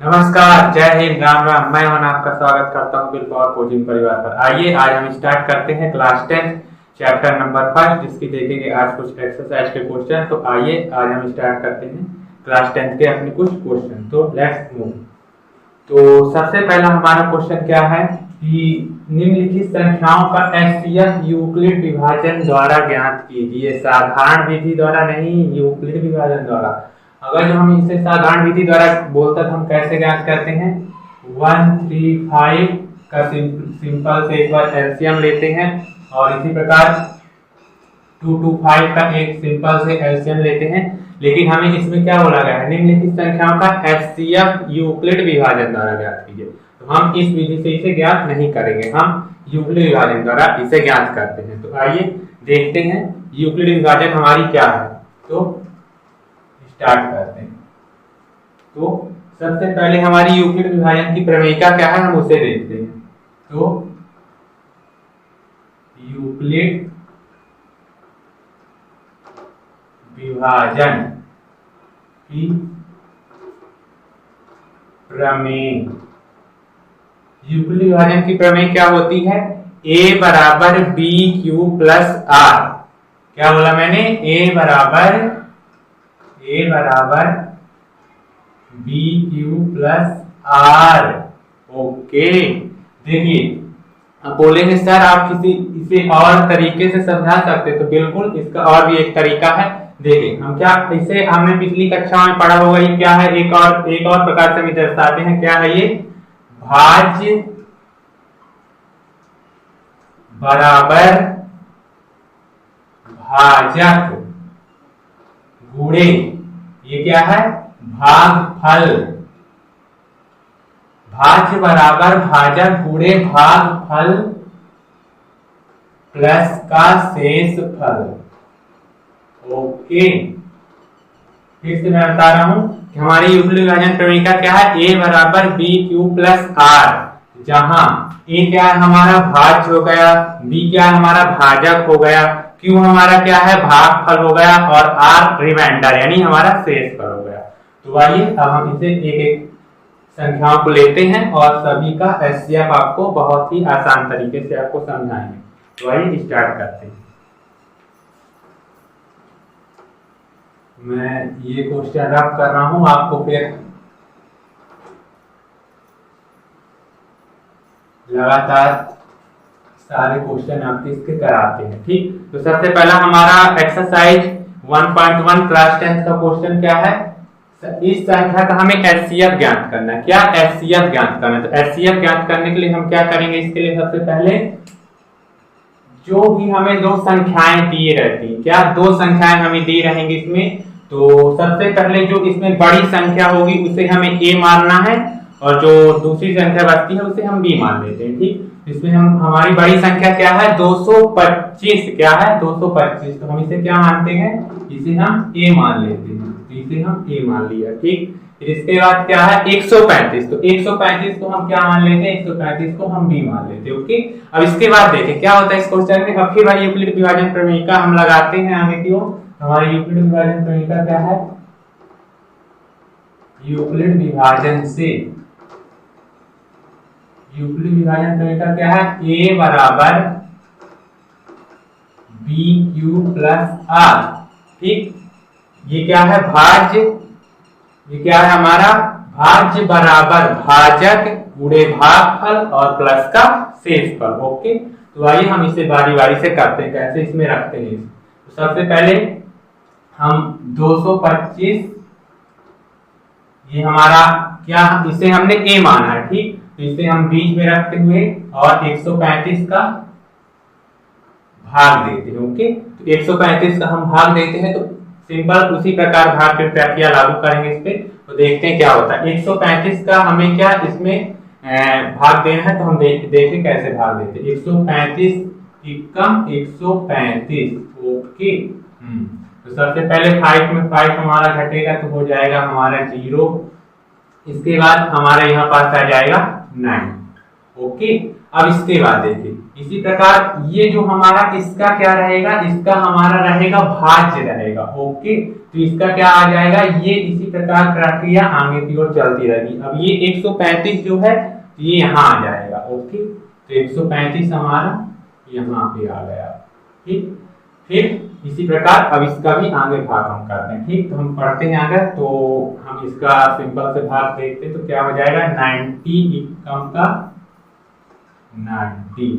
नमस्कार, जय हिंद, राम राम। मैं हूं आपका स्वागत करता हूं बिलपॉवर कोचिंग परिवार पर। आइए आज हम स्टार्ट करते हैं क्लास 10 चैप्टर नंबर 1 जिसकी देखेंगे आज कुछ एक्सरसाइज के क्वेश्चन। तो आइए आज हम स्टार्ट करते हैं क्लास 10 के अपने कुछ क्वेश्चन। तो लेट्स मूव। तो सबसे पहला हमारा क्वेश्चन क्या है कि निम्नलिखित संख्याओं का एचसीएफ यूक्लिड विभाजन द्वारा ज्ञात कीजिए। साधारण विधि द्वारा नहीं, यूक्लिड विभाजन द्वारा। अगर जो हम इसे साधारण विधि द्वारा बोलते तो हम कैसे ज्ञात करते हैं? 135 का सिंपल से एक बार एलसीएम लेते हैं और इसी प्रकार 225 का एक सिंपल से एलसीएम लेते हैं। लेकिन हमें इसमें क्या बोला गया है? निम्नलिखित संख्याओं का एचसीएफ यूक्लिड विभाजन द्वारा ज्ञात कीजिए। तो हम इस विधि से इसे ज्ञात नहीं करेंगे, हम यूक्लिड विभाजन द्वारा इसे ज्ञात करते हैं। तो आइए देखते हैं यूक्लिड विभाजन हमारी क्या है। तो स्टार्ट करते हैं। तो सबसे पहले हमारी यूक्लिड विभाजन की प्रमेयिका क्या है, हम उसे देखते हैं। तो यूक्लिड विभाजन की प्रमेय, यूक्लिड विभाजन की प्रमेय क्या होती है? a बराबर बी क्यू प्लस आर। क्या बोला मैंने? a बराबर B Q plus R. Okay, देखिए अब बोलेंगे सर आप इसे और तरीके से समझा सकते, तो बिल्कुल इसका और भी एक तरीका है। देखिए हम क्या, इसे हमने पिछली कक्षा में पढ़ा होगा। ये क्या है? एक और प्रकार से हम दर्शाते हैं। क्या है ये? भाज्य बराबर भाजक गुणे, ये क्या है? भागफल। भाज्य बराबर भाजक गुणे भागफल प्लस का शेषफल। ओके, फिर से मैं बता रहा हूं कि हमारी यूक्लिड विभाजन प्रमेयिका क्या है? a बराबर बी क्यू प्लस आर, जहां a क्या है? हमारा भाज्य हो गया, b क्या है? हमारा भाजक हो गया, q हमारा क्या है? भागफल हो गया और r रिमाइंडर यानी हमारा शेषफल हो गया। तो आइए अब हम इसे एक एक संख्याओं को लेते हैं और सभी का एचसीएफ आपको बहुत ही आसान तरीके से आपको समझाएंगे। तो आइए स्टार्ट करते हैं। मैं ये क्वेश्चन रब कर रहा हूं, आपको फिर लगातार सारे क्वेश्चन आपके इसके कराते हैं, ठीक। तो सबसे पहला हमारा एक्सरसाइज 1.1 क्लास 10 का क्वेश्चन क्या है? इस संख्या का हमें एचसीएफ ज्ञात करना है। क्या? एचसीएफ ज्ञात करना है। तो एचसीएफ ज्ञात करने के लिए हम क्या करेंगे? इसके लिए सबसे पहले जो भी हमें दो संख्याएं दी रहती, क्या दो संख्याएं हमें दी रहेंगी इसमें, तो सबसे पहले जो इसमें बड़ी संख्या होगी उसे हमें a मानना है और जो दूसरी संख्या बचती है उसे हम b मान लेते हैं, ठीक। इसमें हम हमारी बड़ी संख्या क्या है? 225। क्या है? 225। तो हम इसे क्या मानते हैं? इसे हम a मान लेते हैं। तो इसे हम a मान लिया, ठीक। फिर इसके बाद क्या है? 135। तो 135 को हम क्या मान लेते हैं? 135 को हम b मान लेते हैं। ओके, अब इसके बाद देखें क्या होता है इस क्वेश्चन में। अब फिर भाई यूक्लिड विभाजन प्रमेयिका हम लगाते हैं आगे की ओर। हमारी यूक्लिड विभाजन प्रमेयिका क्या है? यूक्लिड विभाजन से, यूक्लिड विभाजन प्रमेयिका क्या है? a बराबर बी क्यू प्लस आर, ठीक। ये क्या है? भाज्य, ये क्या है हमारा? भाज्य बराबर भाजक गुणे भागफल और प्लस का शेषफल। ओके, तो आइए हम इसे बारी बारी से करते हैं, कैसे इसमें रखते हैं। तो सबसे पहले हम 225, ये हमारा क्या, इसे हमने a माना है, ठीक। तो इसे हम बीच में रखते हुए और 135 का भाग देते हैं। ओके, तो 135 का हम भाग देते हैं। तो सिंपल उसी प्रकार भाग की प्रक्रिया लागू करेंगे इस पे। तो देखते हैं क्या होता है। 135 का हमें क्या इसमें भाग देना है, तो हम देखें कैसे भाग देते हैं। 135 एकम 135। ओके, तो सबसे पहले 5 में 5 हमारा घटेगा तो हो जाएगा हमारा 0। इसके बाद हमारा यहाँ पास आ जाएगा 9। ओके, अब इसके बाद देखिए इसी प्रकार ये जो हमारा इसका क्या रहेगा, इसका हमारा रहेगा भाज्य रहेगा। ओके, तो इसका क्या आ जाएगा, ये इसी प्रकार प्रक्रिया आगे की ओर चलती रहेगी। अब ये 135 जो है ये यहाँ आ जाएगा। ओके, तो 135 हमारा यहाँ पे आ गया। ठीक, फिर इसी प्रकार अब इसका भी आगे भाग हम करते हैं। ठीक, तो हम पढ़ते हैं आगे, तो हम इसका सिंपल से भाग देखते हैं तो क्या हो जाएगा 90 एकम का 90।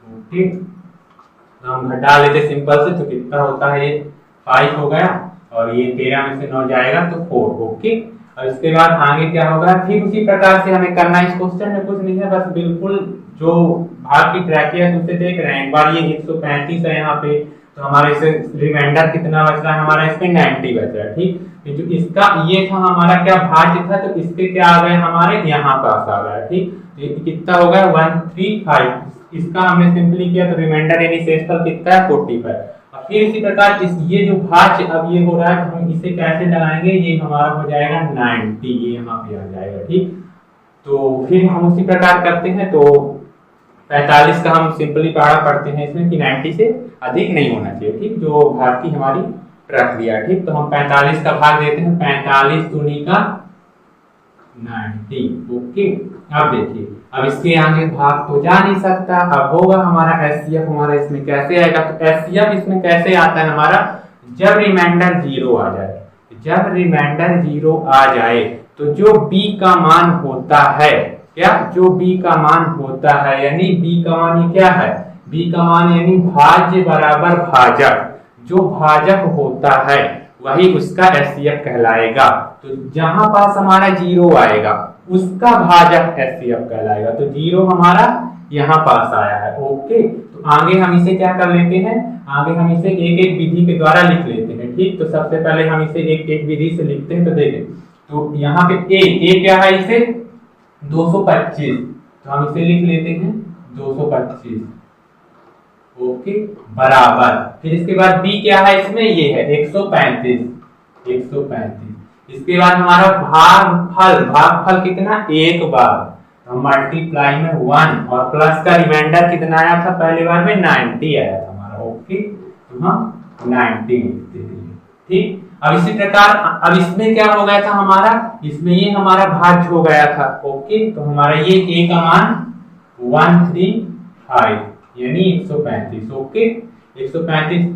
ओके, तो हम घटा लेते सिंपल से, तो कितना होता है, ये 5 हो गया और ये 13 में से 9 जाएगा तो 4। ओके, और इसके बाद आगे क्या होगा, ठीक उसी प्रकार से हमें करना है। इस क्वेश्चन में कुछ नहीं है, बस बिल्कुल जो भाग की प्रक्रिया है उसे देख रहे हैं। एक बार ये 135 है यहाँ पे, तो हमारे इसे रिमाइंडर कितना बच रहा है, हमारा इसमें 90 बच रहा है। ठीक, जो इसका ये था हमारा क्या भाज्य था, तो इसके क्या आ गए हमारे यहाँ पास आ गया। ठीक, तो कितना हो गया 135, इसका हमने सिंपली किया तो रिमाइंडर यानी शेषफल कितना है 45। और फिर इसी प्रकार इस ये जो भाज्य अब ये हो रहा है, तो हम इसे कैसे लगाएंगे, ये हमारा हो जाएगा 90, ये यहाँ पे आ जाएगा। ठीक, तो फिर हम उसी प्रकार करते हैं, तो 45 का हम सिंपली पढ़ा पढ़ते हैं इसमें कि 90 से अधिक नहीं होना चाहिए। ठीक, जो भाग की हमारी प्रक्रिया। ठीक, तो हम 45 का भाग देते हैं, 45 दूनी का 90। ओके, अब देखिए अब इसके आगे भाग तो जा नहीं सकता, अब होगा हमारा एचसीएफ। हमारा इसमें कैसे आएगा, तो एचसीएफ इसमें कैसे आता है हमारा, जब रिमाइंडर 0 आ जाए। जब रिमाइंडर 0 आ जाए तो जो b का मान होता है, क्या जो b का मान होता है, यानी b का मान ये क्या है, b का मान यानी भाज्य बराबर भाजक, जो भाजक होता है वही उसका एचसीएफ कहलाएगा। तो जहां पास हमारा 0 आएगा उसका भाजक एचसीएफ कहलाएगा। तो 0 हमारा यहाँ पास आया है। ओके, तो आगे हम इसे क्या कर लेते हैं, आगे हम इसे एक एक विधि के द्वारा लिख लेते हैं। ठीक, तो सबसे पहले हम इसे एक एक विधि से लिखते हैं। तो देखें, तो यहाँ पे ए क्या है, इसे 225, तो हम इसे लिख लेते हैं 225। ओके, बराबर, फिर इसके बाद बी क्या है इसमें, ये है 135। इसके बाद हमारा भागफल कितना, एक बार, हम मल्टीप्लाई में 1 और प्लस का रिमाइंडर कितना आया था, पहले बार में 90 आया था हमारा। ओके, तो हम 90 लिखते हैं। ठीक, अब इसी प्रकार अब इसमें क्या हो गया था हमारा, इसमें ये हमारा भाज्य हो गया था। ओके, तो हमारा ये ए का मान 135 यानी 135। ओके, 135,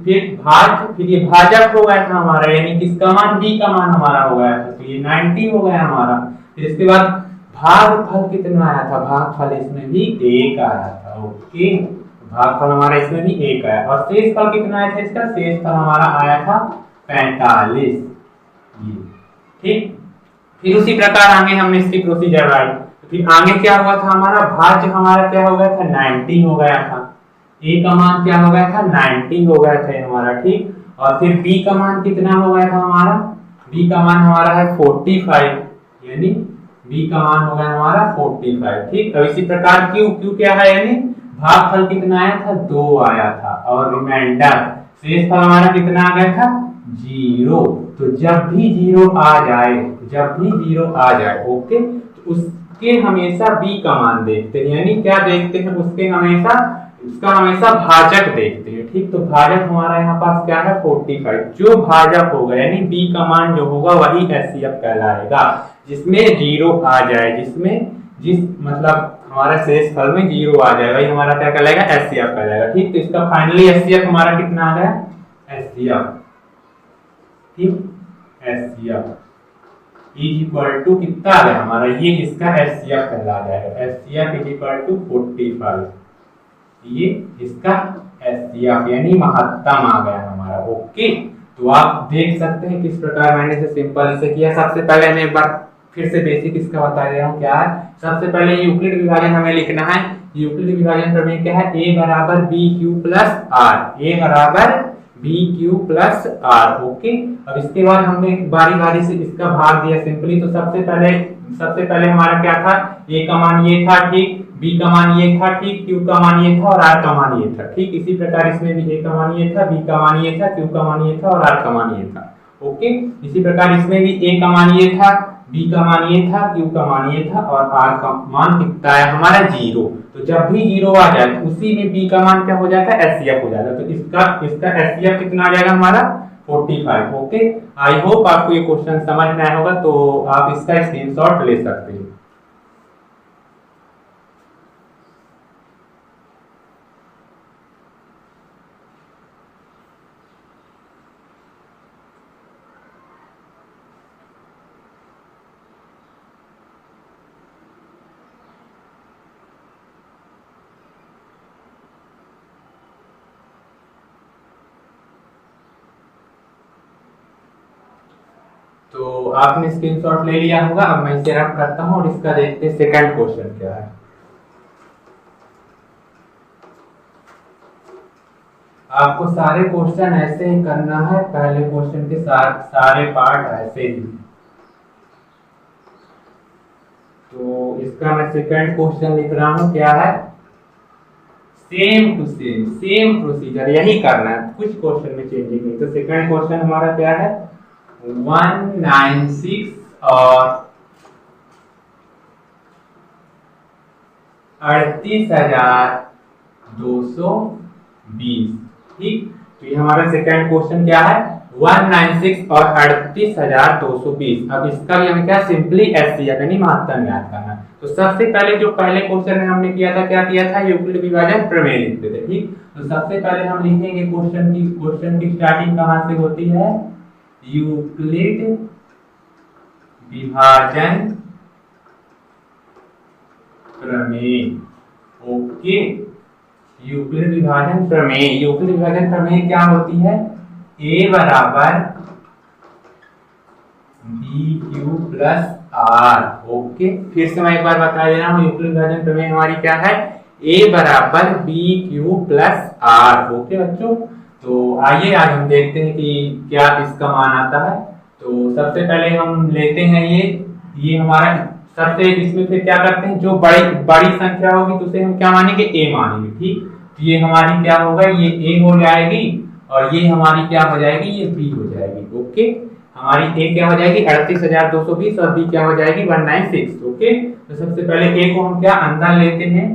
फिर ये भाजक हो गया था हमारा, यानी किसका मान, बी का मान हमारा हो गया था, तो ये 90 हो गया हमारा। फिर इसके बाद भागफल कितना आया था, भागफल इसमें भी 1 आया था। ओके, भागफल हमारा इसमें भी 1 आया। और शेषफल कितना आया था इसका, शेषफल हमारा आया था 45। ठीक, फिर उसी प्रकार आगे हमने इसकी प्रोसीजर आई। फिर आगे क्या हुआ था हमारा, भाज्य हमारा क्या हो गया था 90 हो गया था, ए का मान क्या हो गया था 90 हो गया था हमारा। ठीक, और फिर बी का मान कितना हो गया था हमारा, बी का मान हमारा है 45, यानी बी का मान हो गया हमारा 45। ठीक, अब इसी प्रकार क्यू क्या है, यानी भागफल कितना आया था 2 आया था, और रिमाइंडर शेषफल हमारा कितना आ गया था 0। तो जब भी 0 आ जाए, ओके, तो उसके हमेशा b का मान देखते हैं, यानी क्या देखते हैं, उसका हमेशा भाजक देखते हैं। ठीक, तो भाजक हमारा यहाँ पास क्या है 45, जो भाजक होगा यानी b का मान जो होगा वही एचसीएफ कहलाएगा, जिसमें 0 आ जाए, जिस मतलब हमारा शेषफल में 0 आ जाए वही हमारा क्या कहलाएगा, एचसीएफ कहलाएगा। ठीक, तो इसका फाइनली एचसीएफ हमारा कितना आ गया, एचसीएफ। ठीक, एचसीएफ इज इक्वल टू कितना आ गया हमारा, ये इसका एचसीएफ कहला जाएगा, एचसीएफ इज इक्वल टू 45, ये इसका एचसीएफ यानी महत्तम आ गया हमारा। ओके, तो आप देख सकते हैं किस प्रकार मैंने इसे सिंपल इसे किया। सबसे पहले मैं एक बार फिर से बेसिक इसका बता रहा हूँ क्या है। सबसे पहले यूक्लिड विभाजन हमें लिखना है। यूक्लिड विभाजन प्रमेय क्या है, a बराबर B Q plus R, a बराबर B Q plus R. Okay, अब इसके बाद हमने बारी बारी से इसका भाग दिया सिंपली। तो सबसे पहले हमारा क्या था, a का मान ये था, ठीक, b का मान ये था, ठीक, q का मान ये था और r का मान ये था। ठीक, इसी प्रकार इसमें भी a का मान ये था, b का मान ये था, q का मान ये था और r का मान ये था। ओके, इसी प्रकार इसमें भी a का मान ये था, बी का मान ये था, क्यू का मान ये था और आर का मान कितना है हमारा 0। तो जब भी 0 आ जाए तो उसी में बी का मान क्या हो जाता है, एचसीएफ हो जाता है। तो इसका एचसीएफ कितना आ जाएगा हमारा 45। ओके, आई होप आपको ये क्वेश्चन समझ में आया होगा, तो आप इसका स्क्रीनशॉट ले सकते हैं। तो आपने स्क्रीनशॉट ले लिया होगा। अब मैं इसे रन करता हूं और इसका देखते हैं सेकंड क्वेश्चन क्या है। आपको सारे क्वेश्चन ऐसे ही करना है, पहले क्वेश्चन के सारे पार्ट ऐसे ही। तो इसका मैं सेकंड क्वेश्चन लिख रहा हूं, क्या है, सेम टू सेम प्रोसीजर यही करना है, कुछ क्वेश्चन में चेंजिंग नहीं। तो सेकंड क्वेश्चन हमारा क्या है, 196 और 38,220। ठीक, तो ये हमारा सेकंड क्वेश्चन क्या है, 196 और 38,220। अब इसका भी हमें क्या सिंपली एचसीएफ यानी महत्तम ज्ञात करना है। तो सबसे पहले जो पहले क्वेश्चन में हमने किया था, क्या किया था, यूक्लिड विभाजन प्रमेय लिखते थे। ठीक, तो सबसे पहले हम लिखेंगे क्वेश्चन की स्टार्टिंग कहां से होती है, यूक्लिड विभाजन प्रमेय। ओके, यूक्लिड विभाजन प्रमेय, यूक्लिड विभाजन प्रमेय क्या होती है, a बराबर B Q plus R. Okay, फिर से मैं एक बार बता दे रहा हूं, यूक्लिड विभाजन प्रमेय हमारी क्या है, a बराबर B Q plus R. Okay बच्चों, तो आइए आज हम देखते हैं कि क्या इसका मान आता है। तो सबसे पहले हम लेते हैं ये हमारा सबसे, इसमें फिर क्या करते हैं, जो बड़ी संख्या होगी तो उसे हम क्या मानेंगे, a मानेंगे। ठीक, तो ये हमारी क्या होगा, ये a हो जाएगी और ये हमारी क्या हो जाएगी, ये b हो जाएगी। ओके, हमारी a क्या हो जाएगी 38,220 और b क्या हो जाएगी 196। ओके, तो सबसे पहले a को हम क्या अंदर लेते हैं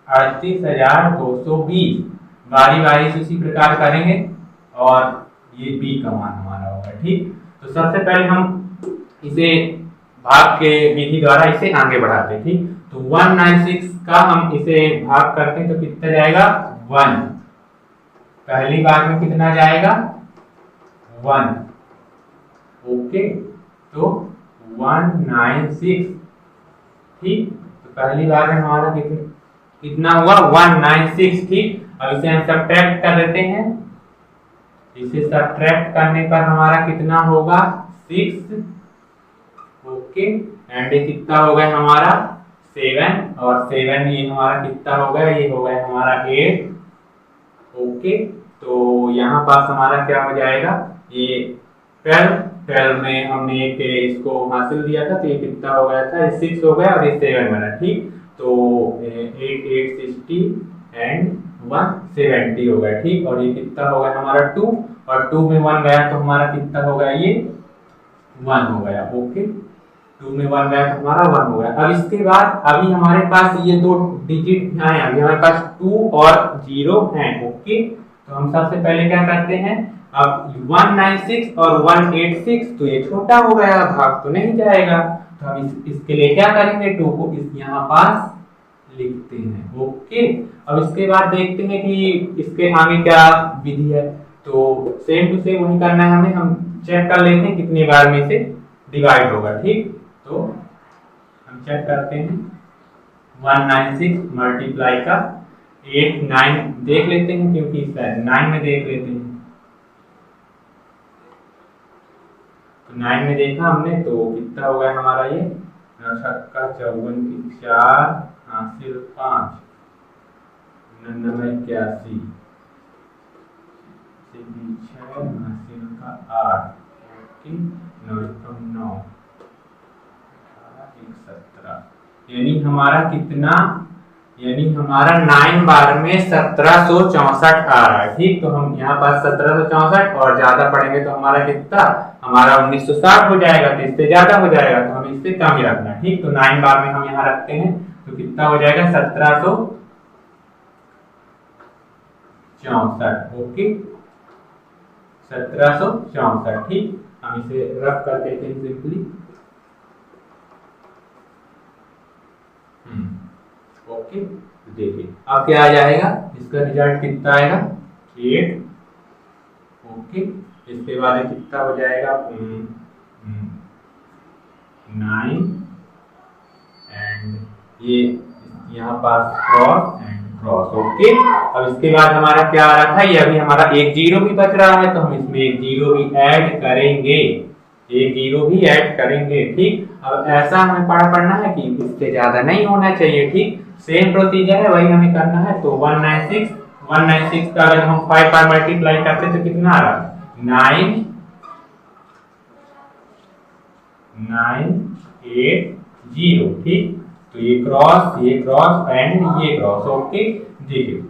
38,220, बारी बारी से इसी प्रकार करेंगे और ये b का मान हमारा होगा। ठीक, तो सबसे पहले हम इसे भाग के विधि द्वारा इसे आगे बढ़ाते हैं। ठीक, तो 196 का हम इसे भाग करते हैं तो कितना जाएगा 1, पहली बार में कितना जाएगा 1। ओके, तो 196। ठीक, तो पहली बार में हमारा कितना हुआ 196। ठीक, अब इसे हम सब्ट्रैक्ट कर देते हैं, इसे सब्ट्रैक्ट करने पर हमारा कितना होगा 6। ओके, एंड ये कितना हो गया हमारा 7 और 7 ये हमारा कितना हो गया, ये हो गया हमारा 8। ओके, तो यहाँ पास हमारा क्या हो जाएगा, ये 12 में हमने एक इसको हासिल दिया था, तो ये कितना हो गया था, 6 हो गया और ये 7 बना। ठीक, तो 860 एंड 170 हो गया। ठीक, और ये कितना हो गया हमारा 2 और 2 में 1 गया तो हमारा कितना हो गया, ये 1 हो गया। ओके, 2 में 1 गया तो हमारा 1 हो गया। अब इसके बाद अभी हमारे पास ये दो डिजिट हैं, अभी हमारे पास 2 और 0 हैं। ओके, तो हम सबसे पहले क्या करते हैं, अब 196 और 186 तो ये छोटा हो गया, भाग तो नहीं जाएगा, तो हम इसके लिए क्या करेंगे, 2 को इस यहाँ पास लिखते हैं। ओके, अब इसके बाद देखते हैं कि इसके आगे क्या विधि है। तो सेम टू सेम वही करना है हमें, हम चेक कर लेते हैं कितनी बार में से डिवाइड होगा। ठीक, तो हम चेक करते हैं 196 मल्टीप्लाई का 8 9 देख लेते हैं, क्योंकि 9 में देख लेते हैं। तो 9 में देखा हमने तो कितना हो गया हमारा, ये 54 की 4 हासिल 5 99 81 हासिल का 8 9 17, यानी हमारा कितना, यानी हमारा 9 बार में 1764 आ रहा है। ठीक, तो हम यहाँ पास 1764 और ज्यादा पढ़ेंगे तो हमारा कितना, हमारा 1960 हो जाएगा, तो इससे ज्यादा हो जाएगा, तो हमें इससे कम ही रखना है। ठीक, तो 9 बार में हम यहाँ रखते हैं तो कितना हो जाएगा 1764। ओके, 1764। ठीक, हम इसे रब कर देते हैं सिंपली। ओके, देखिए अब क्या आ जाएगा, इसका रिजल्ट कितना आएगा 8। ओके, इसके बाद कितना हो जाएगा 9 एंड ये यहाँ पास क्रॉस एंड क्रॉस। ओके, अब इसके बाद हमारा क्या आ रहा था, ये अभी हमारा एक जीरो भी बच रहा है, तो हम इसमें एक जीरो भी ऐड करेंगे, एक जीरो भी ऐड करेंगे। ठीक, अब ऐसा हमें पढ़ना है कि इससे ज्यादा नहीं होना चाहिए। ठीक, सेम प्रोसीजर है, वही हमें करना है। तो 196 का अगर हम 5 बार मल्टीप्लाई करते तो कितना आ रहा, 980। ठीक, तो ये क्रॉस एंड ये क्रॉस। ओके, देखिए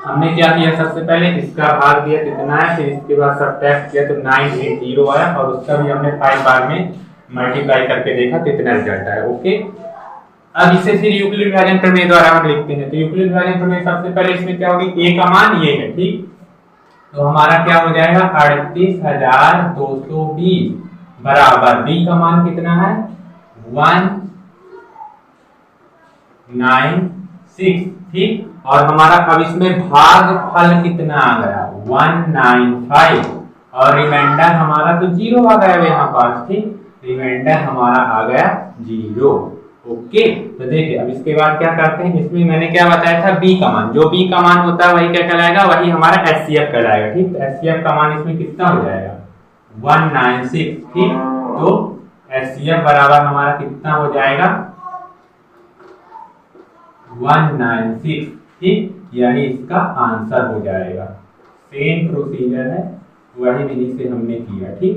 हमने क्या किया, सबसे पहले इसका भाग दिया कितना है, फिर इसके बाद सब्ट्रैक्ट किया तो 980 आया, और उसका भी हमने 5 बार में मल्टीप्लाई करके देखा तो इतना रिजल्ट आया। ओके, अब इसे फिर यूक्लिड विभाजन प्रमेय द्वारा हम लिखते हैं। तो यूक्लिड विभाजन प्रमेय सबसे पहले इसमें क्या होगी, ए का मान ये है। ठीक, तो हमारा क्या हो जाएगा 38220 बराबर बी का मान कितना है 196। ठीक, और हमारा अब इसमें भाग फल कितना आ गया 195, और रिमाइंडर हमारा तो जीरो आ गया यहाँ पास। ठीक, रिमाइंडर हमारा आ गया 0। ओके, तो देखिए अब इसके बाद क्या करते हैं, इसमें मैंने क्या बताया था बी का मान, जो बी का मान होता है वही क्या कहलाएगा, वही हमारा एचसीएफ कहलाएगा। ठीक, तो एचसीएफ का मान इसमें कितना हो जाएगा 196। ठीक, तो एचसीएफ बराबर हमारा कितना हो जाएगा 196। ठीक, यही इसका आंसर हो जाएगा। सेम प्रोसीजर है, वही विधि से हमने किया। ठीक,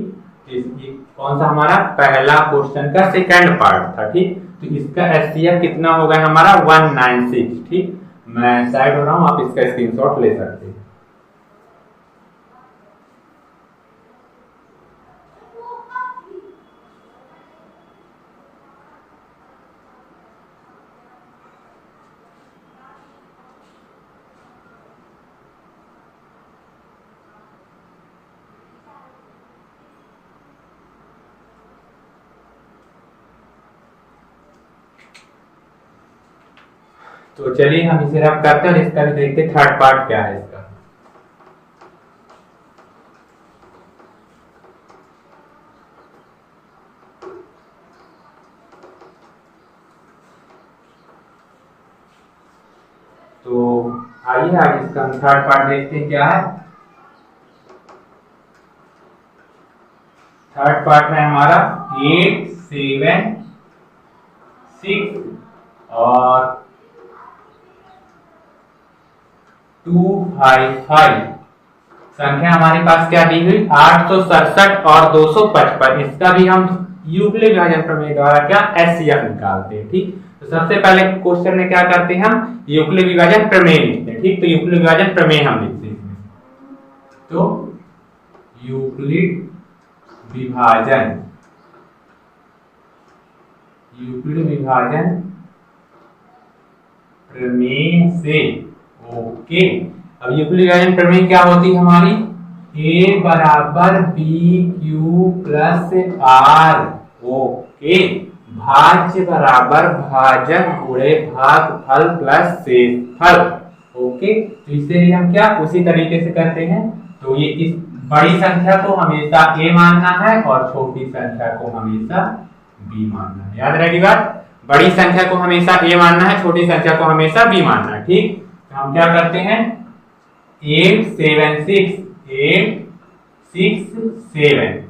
इसकी कौन सा हमारा पहला क्वेश्चन का सेकंड पार्ट था। ठीक, तो इसका एचसीएफ कितना होगा हमारा 196। ठीक, मैं साइड हो रहा हूं, आप इसका स्क्रीनशॉट ले सकते हैं। तो चलिए हम इसे रब करते हैं और इसका भी देखते हैं थर्ड पार्ट क्या है इसका। तो आइए आज इसका हम थर्ड पार्ट देखते हैं क्या है। थर्ड पार्ट में हमारा 8, 7, 6 और 255 संख्या हमारे पास क्या दी हुई 867 और 255। इसका भी हम यूक्लिड विभाजन प्रमेय द्वारा क्या एचसीएफ निकालते हैं। ठीक, तो सबसे पहले क्वेश्चन में क्या करते हैं हम यूक्लिड विभाजन प्रमेय लिखते हैं। ठीक, तो यूक्लिड विभाजन प्रमेय हम लिखते हैं इसमें। तो यूक्लिड विभाजन प्रमेय से। ओके, अब यूक्लिड विभाजन प्रमेय क्या होती है हमारी, a बराबर B Q plus R. Okay, भाज्य बराबर भाजक गुणे भागफल प्लस शेषफल। ओके, तो इससे भी हम क्या उसी तरीके से करते हैं। तो ये इस बड़ी संख्या को हमेशा a मानना है और छोटी संख्या को हमेशा b मानना है। याद रहेगी बात, बड़ी संख्या को हमेशा a मानना है, छोटी संख्या को हमेशा b मानना है। ठीक, तो हम क्या करते हैं 867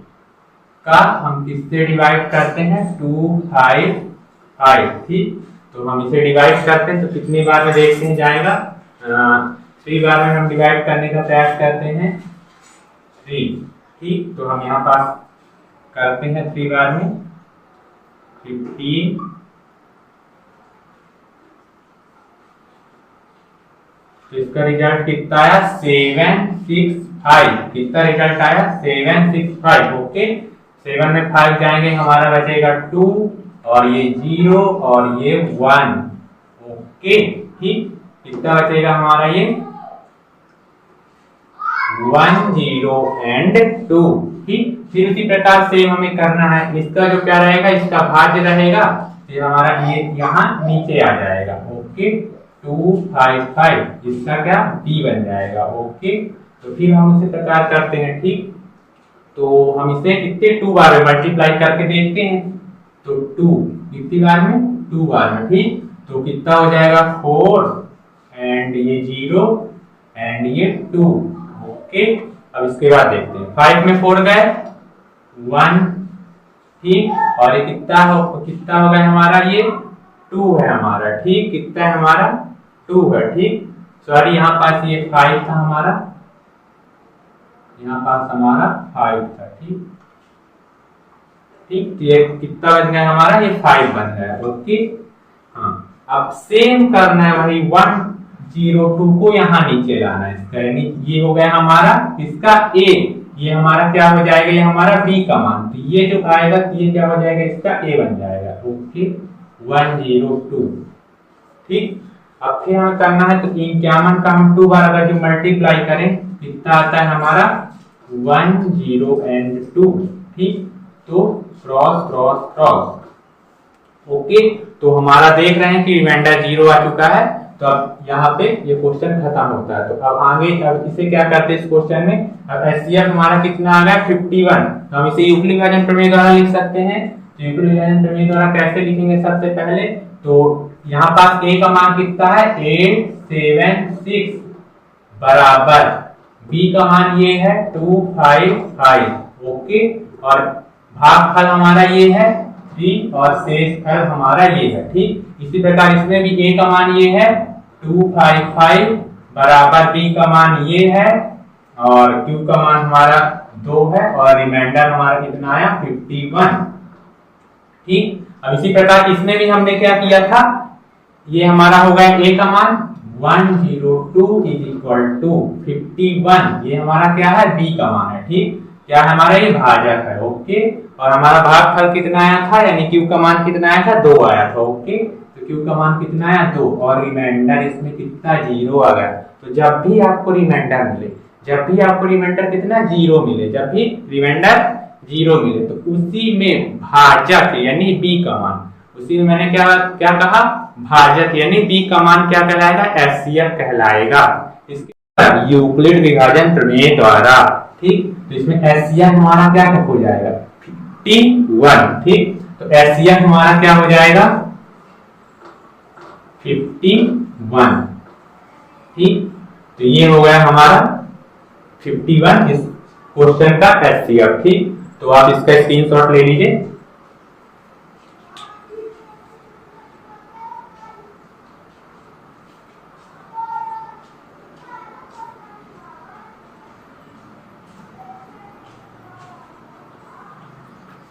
का हम किससे डिवाइड करते हैं 255। ठीक, तो हम इसे डिवाइड करते हैं तो कितनी बार में देखते हैं जाएगा 3 बार में हम डिवाइड करने का प्रयास करते हैं 3। ठीक, तो हम यहाँ पास करते हैं 3 बार में 15 तो इसका रिजल्ट कितना आया 765। कितना रिजल्ट आया 765। ओके 7 में 5 जाएंगे हमारा बचेगा 2 और ये 0 और ये 1। ओके ठीक कितना बचेगा हमारा ये 1 0 एंड 2। ठीक फिर उसी प्रकार से हमें करना है। इसका जो क्या रहेगा इसका भाज्य रहेगा ये हमारा ये यहाँ नीचे आ जाएगा। ओके 255 इसका क्या b बन जाएगा। ओके तो फिर हम उसी प्रकार करते हैं। ठीक तो हम इसे कितने 2 बार में मल्टीप्लाई करके देखते हैं। तो 2 कितनी बार में 2 बार में। ठीक तो कितना हो जाएगा 4 एंड ये 0 एंड ये 2। ओके अब इसके बाद देखते हैं 5 में 4 गए 1। ठीक और ये कितना हो गया हमारा ये 2 है हमारा। ठीक कितना है हमारा 2 है। ठीक सॉरी यहाँ पास ये 5 था हमारा, यहाँ पास हमारा 5 था। ठीक ठीक ये कितना बन गया हमारा ये 5 बन गया। ओके हाँ अब सेम करना है वही 1 0 2 को यहाँ नीचे लाना है इसका, यानी ये हो गया हमारा इसका a, ये हमारा क्या हो जाएगा ये हमारा b का मान। तो ये जो आएगा ये क्या हो जाएगा इसका a बन जाएगा। ओके 1 0 2। ठीक अब फिर हमें करना है तो इन क्या मान का हम 2 बार अगर जो मल्टीप्लाई करें कितना आता है हमारा 1 0 एंड 2। ठीक तो क्रॉस क्रॉस क्रॉस। ओके तो हमारा देख रहे हैं कि रिमाइंडर 0 आ चुका है। तो अब यहाँ पे ये क्वेश्चन खत्म होता है। तो अब आगे अब इसे क्या करते हैं इस क्वेश्चन में अब एचसीएफ हमारा कितना आ गया 51। तो हम इसे यूक्लिड विभाजन प्रमेय द्वारा लिख सकते हैं। तो यूक्लिड विभाजन प्रमेय द्वारा कैसे लिखेंगे सबसे पहले तो यहाँ पास a का मान कितना है 876 बराबर b का मान ये है 255। ओके और भागफल हमारा ये है 3 और शेषफल हमारा ये है। ठीक इसी प्रकार इसमें भी a का मान ये है 255 बराबर b का मान ये है और q का मान हमारा 2 है और रिमाइंडर हमारा कितना आया 51। ठीक अब इसी प्रकार इसमें भी हमने क्या किया था ये हमारा हो गया a का मान 102 इज इक्वल टू 51। ये हमारा क्या है b का मान है। ठीक क्या है हमारा ये भाजक है। ओके और हमारा भागफल कितना आया था यानी q का मान कितना आया था 2 आया था। ओके तो q का मान कितना आया 2 और रिमाइंडर इसमें कितना 0 आ गया। तो जब भी आपको रिमाइंडर मिले कितना 0 मिले, जब भी रिमाइंडर 0 मिले तो उसी में भाजक यानी b का मान, उसी में मैंने क्या कहा भाजक यानी b का मान क्या कहलाएगा एचसीएफ कहलाएगा इसके यूक्लिड विभाजन प्रमेय द्वारा। ठीक तो इसमें एचसीएफ हमारा क्या हो जाएगा 51। ठीक तो एचसीएफ हमारा क्या हो जाएगा 51। ठीक तो ये हो गया हमारा 51 इस क्वेश्चन का एचसीएफ। ठीक तो आप इसका स्क्रीनशॉट ले लीजिए।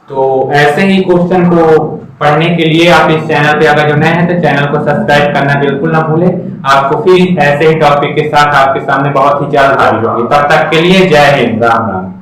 तो ऐसे ही क्वेश्चन को पढ़ने के लिए आप इस चैनल पे अगर जो नए हैं तो चैनल को सब्सक्राइब करना बिल्कुल ना भूलें। आपको फिर ऐसे ही टॉपिक के साथ आपके सामने बहुत ही जल्द हाजिर होंगे। तब तक के लिए जय हिंद, राम राम।